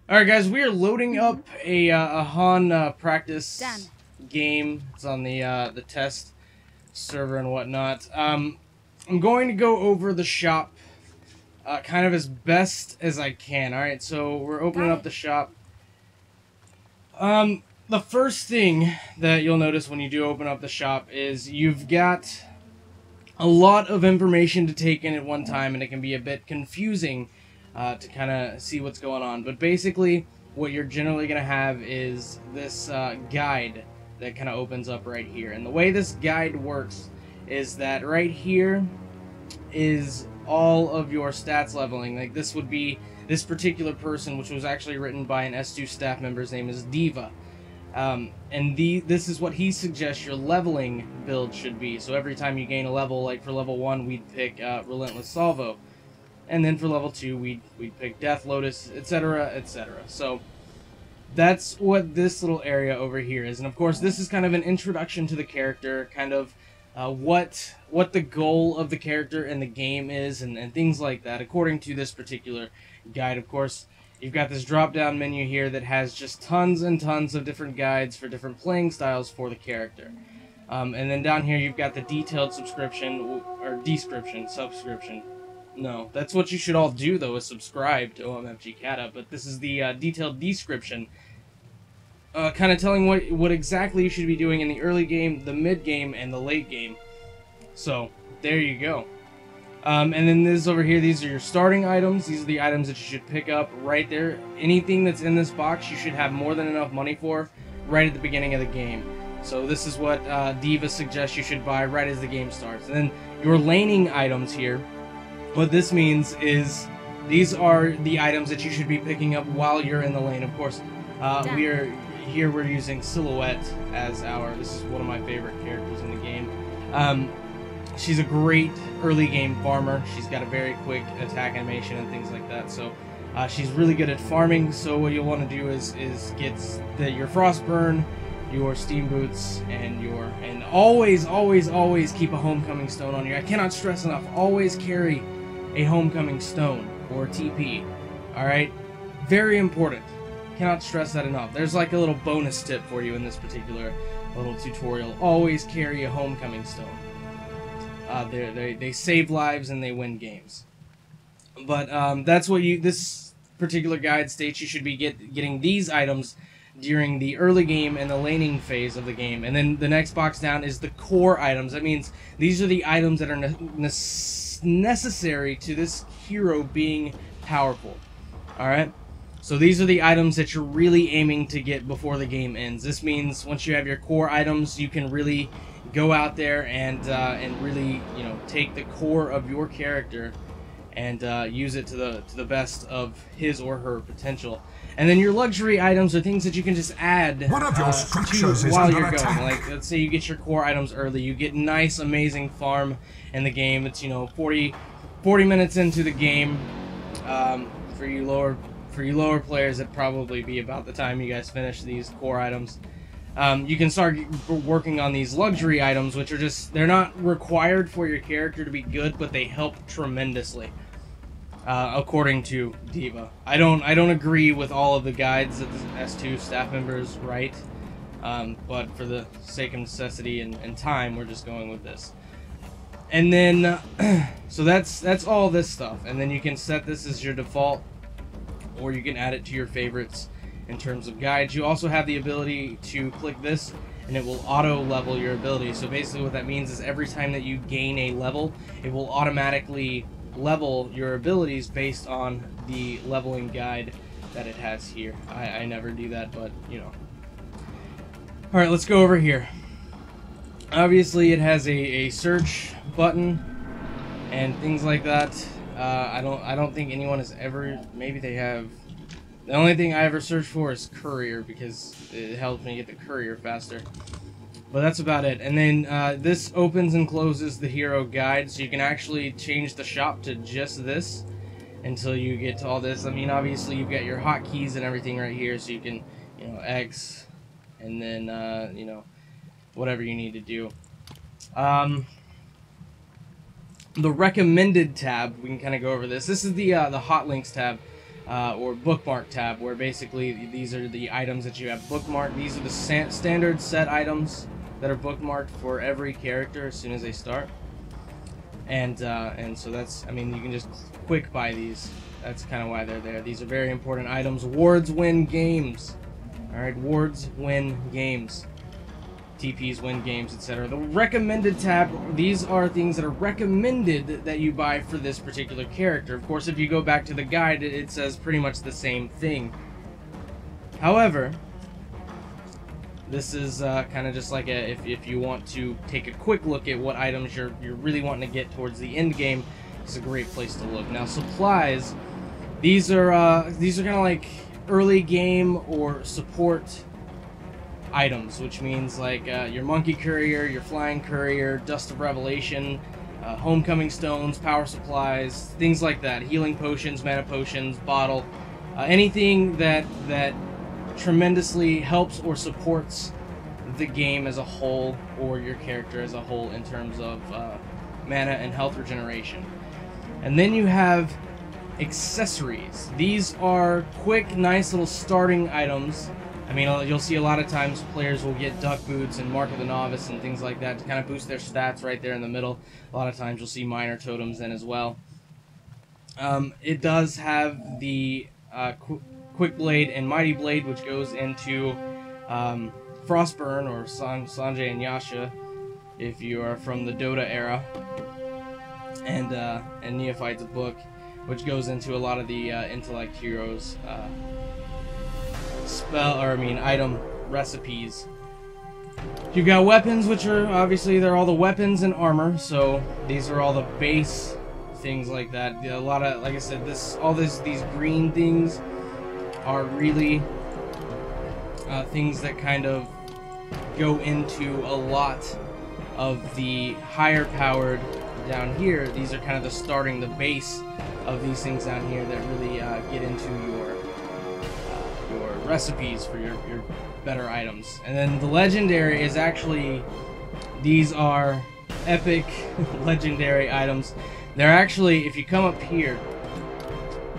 Alright guys, we are loading up a HoN practice game. It's on the test server and whatnot. I'm going to go over the shop kind of as best as I can. Alright, so we're opening up the shop. The first thing that you'll notice when you do open up the shop is you've got a lot of information to take in at one time, and it can be a bit confusing to kind of see what's going on. But basically, what you're generally going to have is this guide that kind of opens up right here. And the way this guide works is that right here is all of your stats leveling. Like this would be this particular person, which was actually written by an S2 staff member. His name is Diva. This is what he suggests your leveling build should be. So every time you gain a level, like for level 1, we'd pick Relentless Salvo. And then for level 2, we'd pick Death Lotus, etc., etc. So that's what this little area over here is. And of course, this is kind of an introduction to the character, kind of what the goal of the character and the game is, and things like that, according to this particular guide. Of course, you've got this drop-down menu here that has just tons and tons of different guides for different playing styles for the character. And then down here, you've got the detailed subscription, or subscription. No, that's what you should all do, though, is subscribe to OMFG Kata, but this is the detailed description, kind of telling what exactly you should be doing in the early game, the mid game, and the late game. So, there you go. And then this over here, these are your starting items. These are the items that you should pick up right there. Anything that's in this box, you should have more than enough money for right at the beginning of the game. So this is what Diva suggests you should buy right as the game starts. And then your laning items here, what this means is these are the items that you should be picking up while you're in the lane. Of course, we're using Silhouette as this is one of my favorite characters in the game. She's a great early game farmer. She's got a very quick attack animation and things like that. So she's really good at farming. So what you'll want to do is get your Frostburn, your Steam Boots, and always keep a Homecoming Stone on you. I cannot stress enough, always carry a Homecoming Stone or TP. Alright? Very important. Cannot stress that enough. There's like a little bonus tip for you in this particular little tutorial. Always carry a Homecoming Stone. They save lives and they win games. But that's what this particular guide states. You should be getting these items during the early game and the laning phase of the game. And then the next box down is the core items. That means these are the items that are necessary to this hero being powerful. Alright? So these are the items that you're really aiming to get before the game ends. This means once you have your core items, you can really go out there and really, you know, take the core of your character and use it to the best of his or her potential. And then your luxury items are things that you can just add One of your structures is while under you're attack. going. Like, let's say you get your core items early, you get nice, amazing farm in the game. It's, you know, 40 minutes into the game. For you lower players, it'd probably be about the time you guys finish these core items. You can start working on these luxury items, which are just, they're not required for your character to be good, but they help tremendously. According to Diva. I don't agree with all of the guides that the S2 staff members write, but for the sake of necessity and time, we're just going with this. And then, so that's all this stuff. And then you can set this as your default, or you can add it to your favorites in terms of guides. You also have the ability to click this, and it will auto-level your ability. So basically what that means is every time that you gain a level, it will automatically level your abilities based on the leveling guide that it has here. I never do that, but you know. Alright, let's go over here. Obviously it has a search button and things like that. I don't think anyone has ever, maybe they have. The only thing I ever search for is courier, because it helps me get the courier faster. But that's about it. And then this opens and closes the hero guide, so you can actually change the shop to just this until you get to all this. I mean, obviously you've got your hotkeys and everything right here, so you can, you know, X, and then you know, whatever you need to do. The recommended tab, we can kind of go over this. This is the hot links tab. or bookmark tab, where basically these are the items that you have bookmarked. These are the standard set items that are bookmarked for every character as soon as they start. And so that's, I mean, you can just quick buy these. That's kind of why they're there. These are very important items. Wards win games. Alright, wards win games. TPs win games, etc. The recommended tab, these are things that are recommended that you buy for this particular character. Of course, if you go back to the guide, it says pretty much the same thing. However, this is kind of just like if you want to take a quick look at what items you're really wanting to get towards the end game, it's a great place to look. Now, supplies, these are kind of like early game or support items, which means like your monkey courier, your flying courier, dust of revelation, homecoming stones, power supplies, things like that, healing potions, mana potions, bottle, anything that tremendously helps or supports the game as a whole, or your character as a whole, in terms of mana and health regeneration. And then you have accessories. These are quick, nice little starting items. I mean, you'll see a lot of times players will get duck boots and Mark of the Novice and things like that to kind of boost their stats right there in the middle. A lot of times you'll see minor totems then as well. It does have the Quick Blade and Mighty Blade, which goes into Frostburn, or Sanjay and Yasha, if you are from the Dota era, and Neophyte's book, which goes into a lot of the Intellect Heroes item recipes. You've got weapons, which are obviously they're all the weapons and armor, so these are all the base things like that. A lot of, like I said, these green things are really things that kind of go into a lot of the higher powered down here. These are kind of the base of these things down here that really get into your recipes for your better items. And then the legendary is actually, these are epic legendary items. They're actually, if you come up here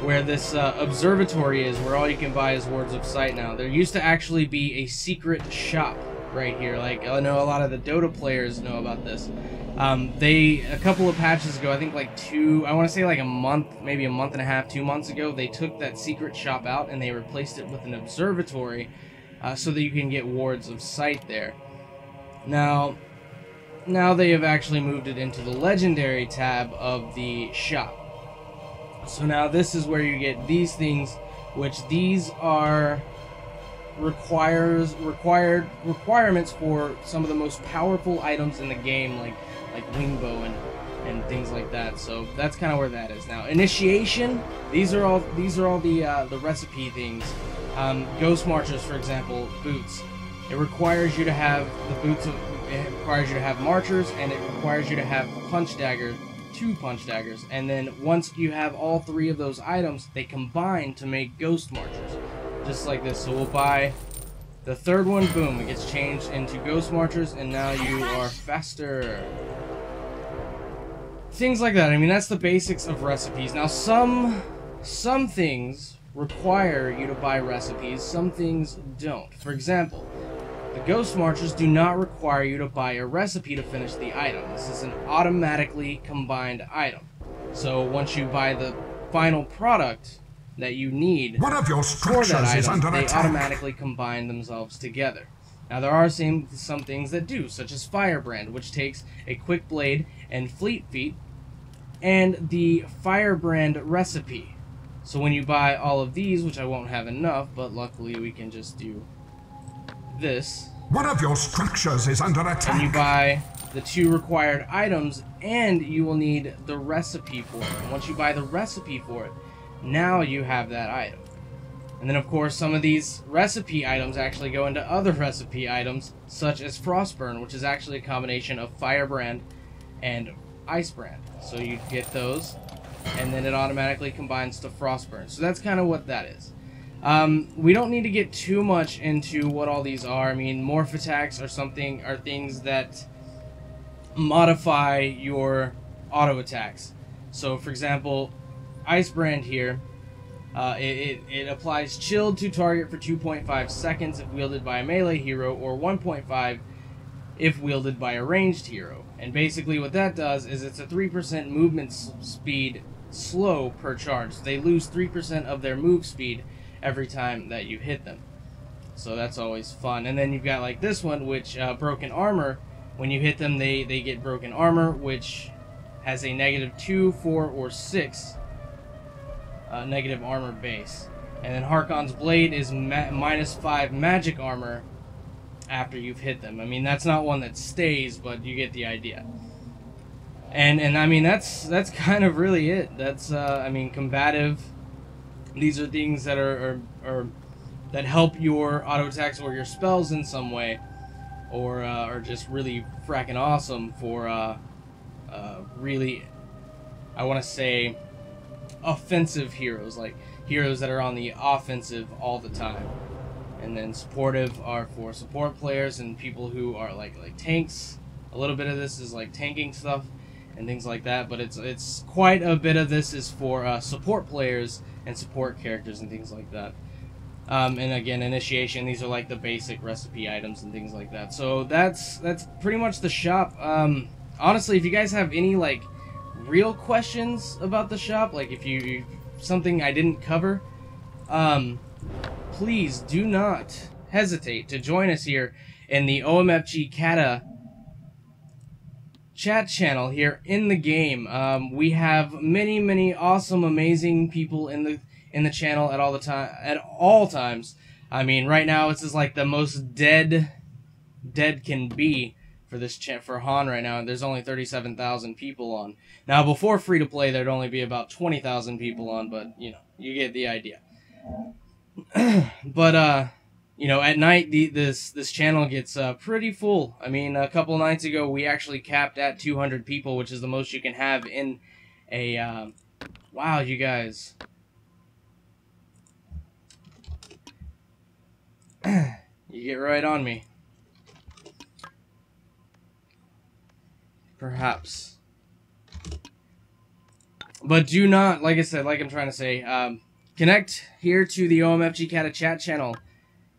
where this observatory is, where all you can buy is Words of Sight now, there used to actually be a secret shop right here. Like, I know a lot of the Dota players know about this. A couple of patches ago, I think like I want to say like a month, maybe a month and a half, 2 months ago, they took that secret shop out and they replaced it with an observatory so that you can get Wards of Sight there. Now they have actually moved it into the legendary tab of the shop. So now this is where you get these things, which these are requirements for some of the most powerful items in the game, like Wingbow and things like that. So that's kind of where that is. Now, initiation, these are all the recipe things. Ghost Marchers, for example, boots. It requires you to have the boots. It requires you to have marchers, and it requires you to have punch daggers, 2 punch daggers. And then once you have all 3 of those items, they combine to make Ghost Marchers, just like this. So we'll buy the 3rd one. Boom! It gets changed into Ghost Marchers, and now you are faster. Things like that. I mean, that's the basics of recipes. Now, some things require you to buy recipes, some things don't. For example, the Ghost Marchers do not require you to buy a recipe to finish the item. This is an automatically combined item. So once you buy the final product that you need one of your for that item, they attack. Automatically combine themselves together. Now, there are some things that do, such as Firebrand, which takes a Quick Blade and Fleet Feet, and the Firebrand recipe. So when you buy all of these, which I won't have enough, but luckily we can just do this. One of your structures is under attack. And you buy the 2 required items, and you will need the recipe for it. And once you buy the recipe for it, now you have that item. And then, of course, some of these recipe items actually go into other recipe items, such as Frostburn, which is actually a combination of Firebrand and Icebrand. So you get those, and then it automatically combines to Frostburn. So that's kind of what that is. We don't need to get too much into what all these are. I mean, Morph Attacks are things that modify your auto attacks. So, for example, Icebrand here It applies chilled to target for 2.5 seconds if wielded by a melee hero, or 1.5 if wielded by a ranged hero. And basically what that does is it's a 3% movement speed slow per charge. So they lose 3% of their move speed every time that you hit them. So that's always fun. And then you've got like this one, which broken armor. When you hit them, they get broken armor, which has a -2, 4, or 6 negative armor base. And then HoN's blade is -5 magic armor after you've hit them. I mean, that's not one that stays, but you get the idea. And I mean, that's kind of really it. That's I mean, combative. These are things that are that help your auto attacks or your spells in some way, or are just really fracking awesome for really, I want to say, offensive heroes, like heroes that are on the offensive all the time. And then supportive are for support players and people who are like tanks. A little bit of this is like tanking stuff and things like that, but it's quite a bit of this is for support players and support characters and things like that. And again, initiation, these are like the basic recipe items and things like that. So that's pretty much the shop. Honestly, if you guys have any like real questions about the shop, like if you something I didn't cover, please do not hesitate to join us here in the OMFG Kata chat channel here in the game. We have many awesome, amazing people in the channel at all times. I mean, right now this is like the most dead can be for this for HoN right now. There's only 37,000 people on. Now, before free to play, there'd only be about 20,000 people on, but you know, you get the idea. But you know, at night this channel gets pretty full. I mean, a couple nights ago we actually capped at 200 people, which is the most you can have in a wow, you guys. You get right on me. Perhaps. But do not, like I said, like I'm trying to say, connect here to the OMFG Kata chat channel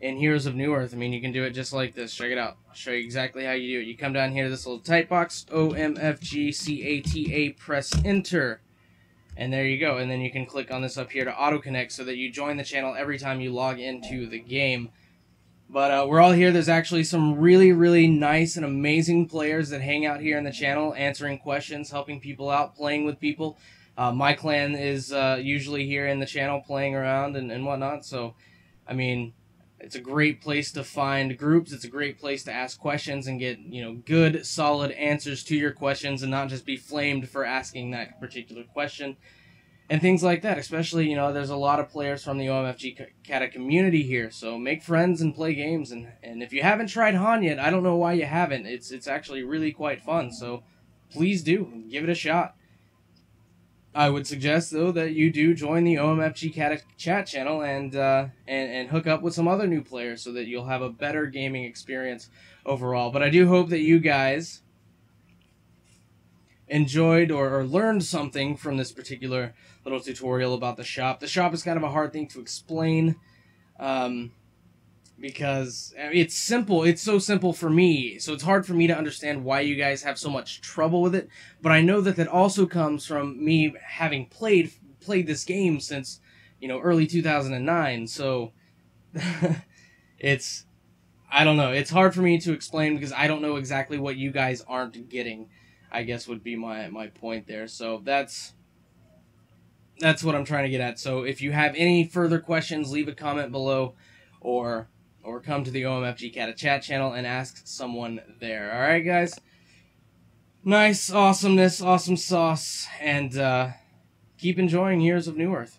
in Heroes of Newerth. I mean, you can do it just like this. Check it out. I'll show you exactly how you do it. You come down here to this little type box, OMFG Kata, press enter. And there you go. And then you can click on this up here to auto-connect so that you join the channel every time you log into the game. But we're all here. There's actually some really nice and amazing players that hang out here in the channel, answering questions, helping people out, playing with people. My clan is usually here in the channel playing around and whatnot. So, I mean, it's a great place to find groups. It's a great place to ask questions and get, you know, good, solid answers to your questions and not just be flamed for asking that particular question. And things like that, especially, you know, there's a lot of players from the OMFG Kata community here, so make friends and play games. And if you haven't tried HoN yet, I don't know why you haven't. It's actually really quite fun, so please do give it a shot. I would suggest though that you do join the OMFG Kata chat channel and hook up with some other new players so that you'll have a better gaming experience overall. But I do hope that you guys enjoyed or learned something from this particular little tutorial about the shop. The shop is kind of a hard thing to explain because it's simple. It's so simple for me, so it's hard for me to understand why you guys have so much trouble with it. But I know that also comes from me having played this game since, you know, early 2009. So I don't know. It's hard for me to explain because I don't know exactly what you guys aren't getting, I guess would be my point there. So that's what I'm trying to get at. So if you have any further questions, leave a comment below or come to the OMFG Kata chat channel and ask someone there. Alright, guys? Nice awesomeness, awesome sauce, and keep enjoying Heroes of Newerth.